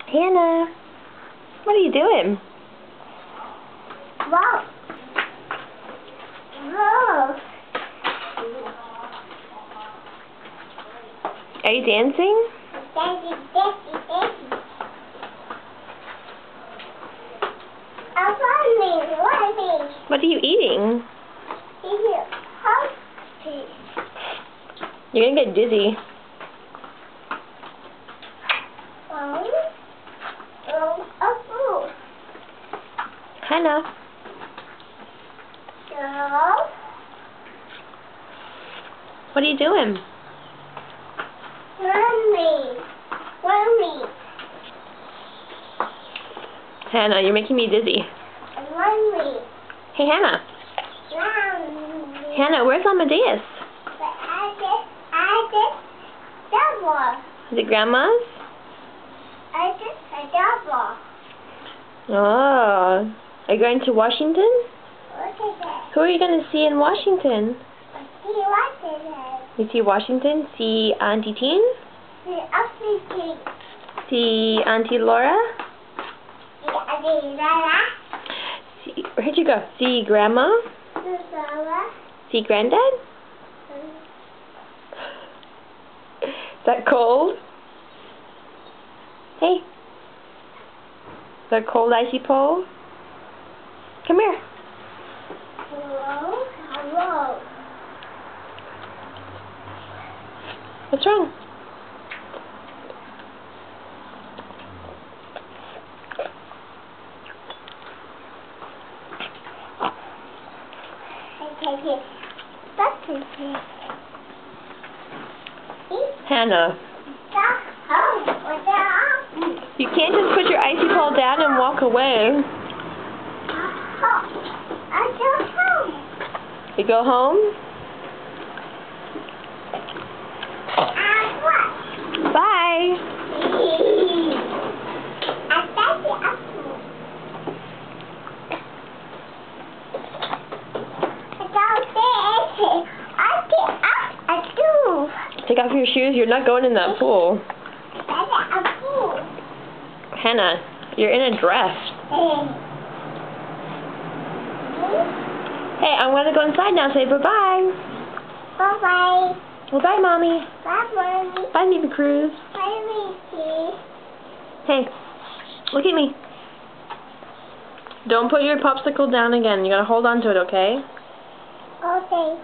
Hannah, what are you doing? Whoa. Whoa. Are you dancing? Dancing. Run me. What are you eating? You're gonna get dizzy. Hannah. What are you doing? Run me. Hannah, you're making me dizzy. Run me. Hey, Hannah. Run me. Hannah, where's Amadeus? But I just double. Is it Grandma's? I just a double. Oh. Are you going to Washington? Look at that. Who are you going to see in Washington? See what it is. You see Washington? See Auntie Teen? See everything. See Auntie Laura? See Auntie Laura. See, where'd you go? See Grandma? See Laura. See Granddad? Is that cold? Hey. Is that cold, icy pole? Come here. Hello. What's wrong? Hannah. You can't just put your icy pole down and walk away. I go home. You go home? Bye. Take off your shoes. You're not going in that pool. Hannah, you're in a dress. Hey, I'm going to go inside now. Say bye-bye. Bye-bye. Well, bye, Mommy. Bye, Mommy. Bye, Baby Cruz. Bye, Missy. Hey, look at me. Don't put your popsicle down again. You got to hold on to it, okay? Okay.